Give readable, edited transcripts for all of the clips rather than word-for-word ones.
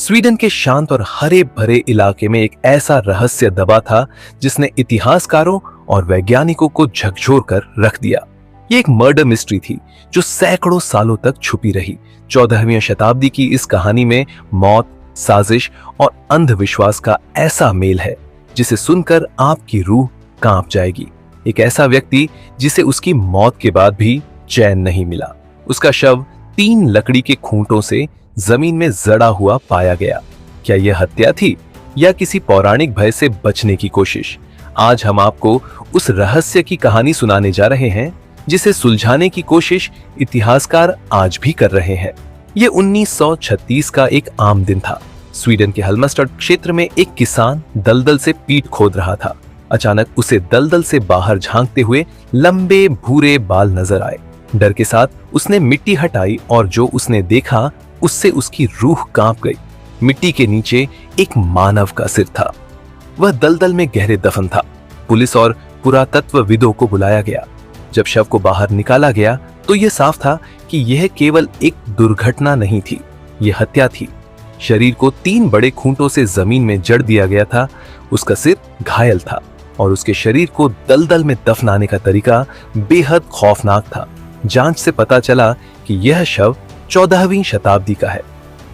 Sweden के शांत और हरे भरे इलाके में एक ऐसा रहस्य दबा था जिसने इतिहासकारों और वैज्ञानिकों को झकझोर कर रख दिया। ये एक मर्डर मिस्ट्री थी जो सैकड़ों सालों तक छुपी रही। 14वीं शताब्दी की इस कहानी में मौत, साजिश और अंधविश्वास का ऐसा मेल है जिसे सुनकर आपकी रूह कांप जाएगी। एक ऐसा व्यक्ति जिसे उसकी मौत के बाद भी चैन नहीं मिला। उसका शव 3 लकड़ी के खूंटों से जमीन में जड़ा हुआ पाया गया। क्या यह हत्या थी या किसी पौराणिक भय से बचने की कोशिश? आज हम आपको उस रहस्य की कहानी सुनाने जा रहे हैं जिसे सुलझाने की कोशिश इतिहासकार आज भी कर रहे हैं। ये 1936 का एक आम दिन था। स्वीडन के हल्मस्टड क्षेत्र में एक किसान दलदल से पीट खोद रहा था। अचानक उसे दलदल से बाहर झांकते हुए लंबे भूरे बाल नजर आए। डर के साथ उसने मिट्टी हटाई और जो उसने देखा उससे उसकी रूह कांप गई। मिट्टी के नीचे एक मानव का सिर था। वह दलदल में गहरे दफन था। पुलिस और पुरातत्वविदों को बुलाया गया। जब शव को बाहर निकाला गया तो यह साफ था कि यह केवल एक दुर्घटना नहीं थी, यह हत्या थी। शरीर को 3 बड़े खूंटों से जमीन में जड़ दिया गया था। उसका सिर घायल था और उसके शरीर को दलदल में दफनाने का तरीका बेहद खौफनाक था। जांच से पता चला कि यह शव 14वीं शताब्दी का है।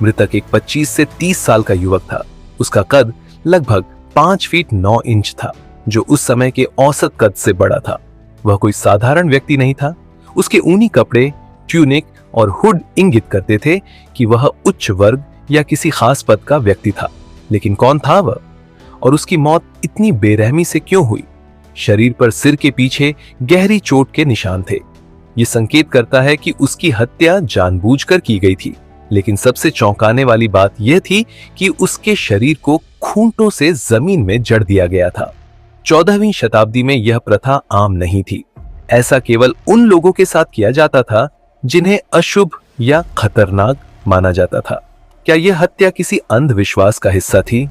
मृतक एक 25 से 30 साल का युवक था। उसका कद लगभग 5 फीट 9 इंच था, जो उस समय के औसत कद से बड़ा था। वह कोई साधारण व्यक्ति नहीं था। उसके ऊनी कपड़े, ट्यूनिक और हुड इंगित करते थे कि वह उच्च वर्ग या किसी खास पद का व्यक्ति था। लेकिन कौन था वह और उसकी मौत इतनी बेरहमी से क्यों हुई? शरीर पर सिर के पीछे गहरी चोट के निशान थे। यह संकेत करता है कि उसकी हत्या जानबूझकर की गई थी। लेकिन सबसे चौंकाने वाली बात यह थी कि उसके शरीर को खूंटों से जमीन में जड़ दिया गया था। 14वीं शताब्दी में यह प्रथा आम नहीं थी। ऐसा केवल उन लोगों के साथ किया जाता था जिन्हें अशुभ या खतरनाक माना जाता था। क्या यह हत्या किसी अंधविश्वास का हिस्सा थी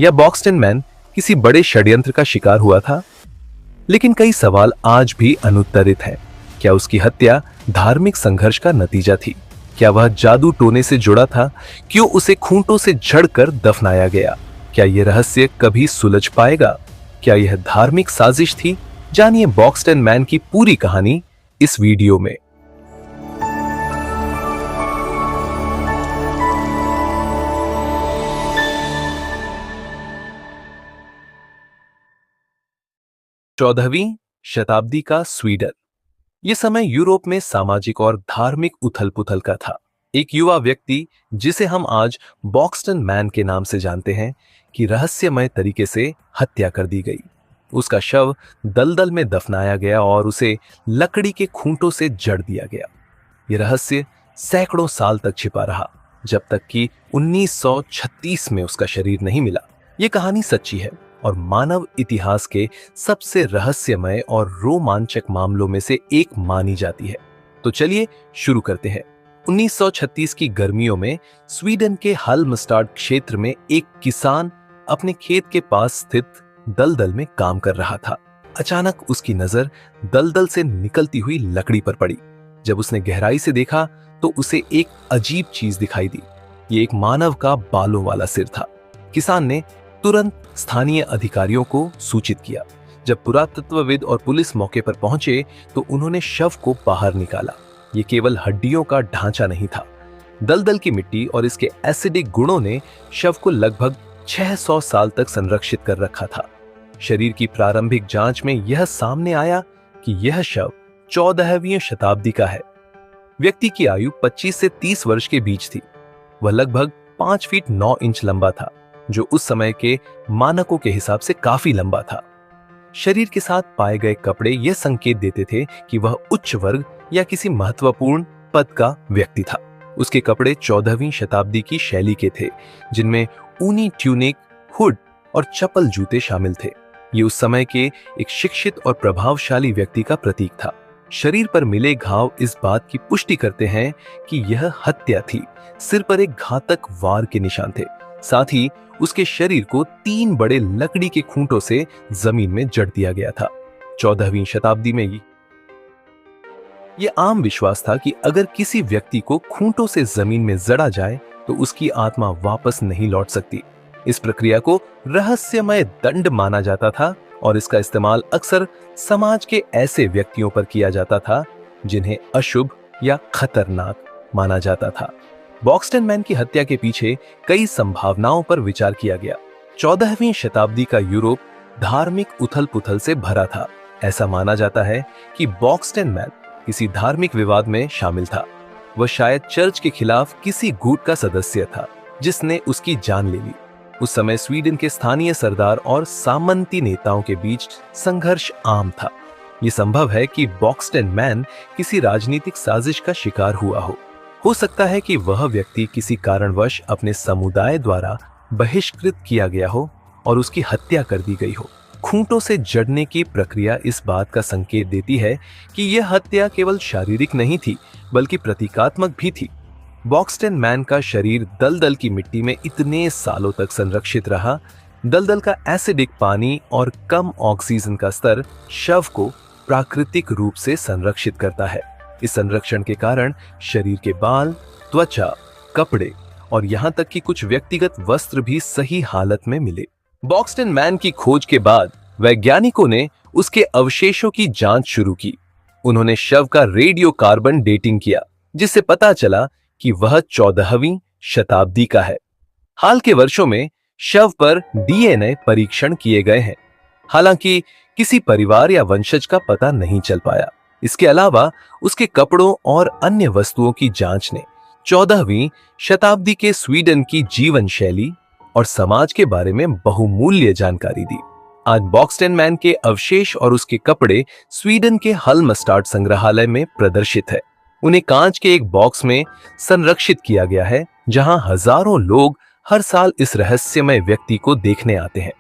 या बॉक्सटन मैन किसी बड़े षड्यंत्र का शिकार हुआ था? लेकिन कई सवाल आज भी अनुत्तरित हैं। क्या उसकी हत्या धार्मिक संघर्ष का नतीजा थी? क्या वह जादू टोने से जुड़ा था? क्यों उसे खूंटों से जड़कर दफनाया गया? क्या यह रहस्य कभी सुलझ पाएगा? क्या यह धार्मिक साजिश थी? जानिए बॉक्सटन मैन की पूरी कहानी इस वीडियो में। चौदहवीं शताब्दी का स्वीडन। यह समय यूरोप में सामाजिक और धार्मिक उथल-पुथल का था। एक युवा व्यक्ति जिसे हम आज बॉक्सटन मैन के नाम से जानते हैं कि रहस्यमय तरीके से हत्या कर दी गई। उसका शव दलदल में दफनाया गया और उसे लकड़ी के खूंटों से जड़ दिया गया। यह रहस्य सैकड़ों साल तक छिपा रहा, जब तक कि 1936 में उसका शरीर नहीं मिला। यह कहानी सच्ची है और मानव इतिहास के सबसे रहस्यमय और रोमांचक मामलों में से एक मानी जाती है। तो चलिए शुरू करते हैं। 1936 की गर्मियों में स्वीडन के हल्मस्टाड क्षेत्र में एक किसान अपने खेत के पास स्थित दलदल में काम कर रहा था। अचानक उसकी नजर दलदल से निकलती हुई लकड़ी पर पड़ी। जब उसने गहराई से देखा तो उसे एक अजीब चीज दिखाई दी। ये एक मानव का बालों वाला सिर था। किसान ने तुरंत स्थानीय अधिकारियों को सूचित किया। जब पुरातत्वविद और पुलिस मौके पर पहुंचे तो उन्होंने शव को बाहर निकाला। ये केवल हड्डियों का ढांचा नहीं था। दलदल की मिट्टी और इसके एसिडिक गुणों ने शव को लगभग 600 साल तक संरक्षित कर रखा था। शरीर की प्रारंभिक जांच में यह सामने आया कि यह शव 14वीं शताब्दी का है। व्यक्ति की आयु 25 से 30 वर्ष के बीच थी। वह लगभग 5 फीट 9 इंच लंबा था, जो उस समय के मानकों के हिसाब से काफी लंबा था। शरीर के साथ पाए गए कपड़े यह संकेत देते थे कि वह उच्च वर्ग या किसी महत्वपूर्ण पद का व्यक्ति था। उसके कपड़े 14वीं शताब्दी की शैली के थे, जिनमें ऊनी ट्यूनिक, हुड और चप्पल जूते शामिल थे। ये उस समय के एक शिक्षित और प्रभावशाली व्यक्ति का प्रतीक था। शरीर पर मिले घाव इस बात की पुष्टि करते हैं कि यह हत्या थी। सिर पर एक घातक वार के निशान थे। साथ ही उसके शरीर को 3 बड़े लकड़ी के खूंटों से जमीन में जड़ दिया गया था। 14वीं शताब्दी में यह आम विश्वास था कि अगर किसी व्यक्ति को खूंटों से जमीन में जड़ा जाए तो उसकी आत्मा वापस नहीं लौट सकती। इस प्रक्रिया को रहस्यमय दंड माना जाता था और इसका इस्तेमाल अक्सर समाज के ऐसे व्यक्तियों पर किया जाता था जिन्हें अशुभ या खतरनाक माना जाता था। बॉक्सटन मैन की हत्या के पीछे कई संभावनाओं पर विचार किया गया। 14वीं शताब्दी का यूरोप धार्मिक उथल-पुथल से भरा था। ऐसा माना जाता है कि बॉक्सटन मैन किसी धार्मिक विवाद में शामिल था। वह शायद चर्च के खिलाफ किसी गुट का सदस्य था जिसने उसकी जान ले ली। उस समय स्वीडन के स्थानीय सरदार और सामंती नेताओं के बीच संघर्ष आम था। यह संभव है कि बॉक्सटन मैन किसी राजनीतिक साजिश का शिकार हुआ हो सकता है कि वह व्यक्ति किसी कारणवश अपने समुदाय द्वारा बहिष्कृत किया गया हो और उसकी हत्या कर दी गई हो। खूंटों से जड़ने की प्रक्रिया इस बात का संकेत देती है कि यह हत्या केवल शारीरिक नहीं थी बल्कि प्रतीकात्मक भी थी। बॉक्सटन मैन का शरीर दलदल की मिट्टी में इतने सालों तक संरक्षित रहा। दलदल का एसिडिक पानी और कम ऑक्सीजन का स्तर शव को प्राकृतिक रूप से संरक्षित करता है। इस संरक्षण के कारण शरीर के बाल, त्वचा, कपड़े और यहाँ तक कि कुछ व्यक्तिगत वस्त्र भी सही हालत में मिले। बॉक्सटन मैन की खोज के बाद वैज्ञानिकों ने उसके अवशेषों की जांच शुरू की। उन्होंने शव का रेडियो कार्बन डेटिंग किया, जिससे पता चला कि वह 14वीं शताब्दी का है। हाल के वर्षों में शव पर डीएनए परीक्षण किए गए हैं, हालांकि किसी परिवार या वंशज का पता नहीं चल पाया। इसके अलावा उसके कपड़ों और अन्य वस्तुओं की जांच ने 14वीं शताब्दी के स्वीडन की जीवन शैली और समाज के बारे में बहुमूल्य जानकारी दी। आज बॉक्सटन मैन के अवशेष और उसके कपड़े स्वीडन के हल्मस्टाड संग्रहालय में प्रदर्शित है। उन्हें कांच के एक बॉक्स में संरक्षित किया गया है, जहां हजारों लोग हर साल इस रहस्यमय व्यक्ति को देखने आते हैं।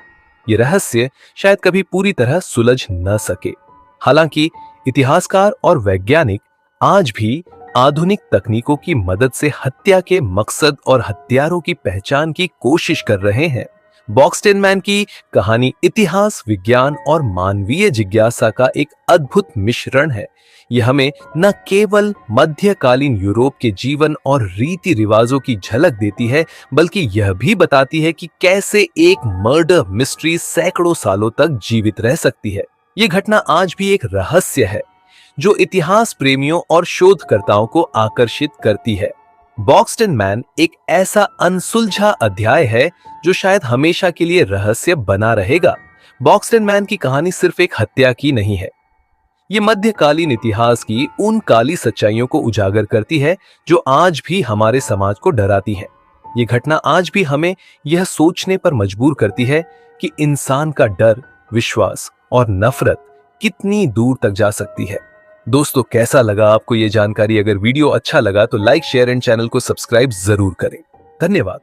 ये रहस्य शायद कभी पूरी तरह सुलझ न सके। हालांकि इतिहासकार और वैज्ञानिक आज भी आधुनिक तकनीकों की मदद से हत्या के मकसद और हत्यारों की पहचान की कोशिश कर रहे हैं। बॉक्सटन मैन की कहानी इतिहास, विज्ञान और मानवीय जिज्ञासा का एक अद्भुत मिश्रण है। यह हमें न केवल मध्यकालीन यूरोप के जीवन और रीति रिवाजों की झलक देती है, बल्कि यह भी बताती है कि कैसे एक मर्डर मिस्ट्री सैकड़ों सालों तक जीवित रह सकती है। यह घटना आज भी एक रहस्य है जो इतिहास प्रेमियों और शोधकर्ताओं को आकर्षित करती है। बॉक्सटन मैन एक ऐसा अनसुलझा अध्याय है जो शायद हमेशा के लिए रहस्य बना रहेगा। बॉक्सटन मैन की कहानी सिर्फ एक हत्या की नहीं है, ये मध्यकालीन इतिहास की उन काली सच्चाइयों को उजागर करती है जो आज भी हमारे समाज को डराती हैं। ये घटना आज भी हमें यह सोचने पर मजबूर करती है कि इंसान का डर, विश्वास और नफरत कितनी दूर तक जा सकती है। दोस्तों, कैसा लगा आपको ये जानकारी? अगर वीडियो अच्छा लगा तो लाइक, शेयर एंड चैनल को सब्सक्राइब जरूर करें। धन्यवाद।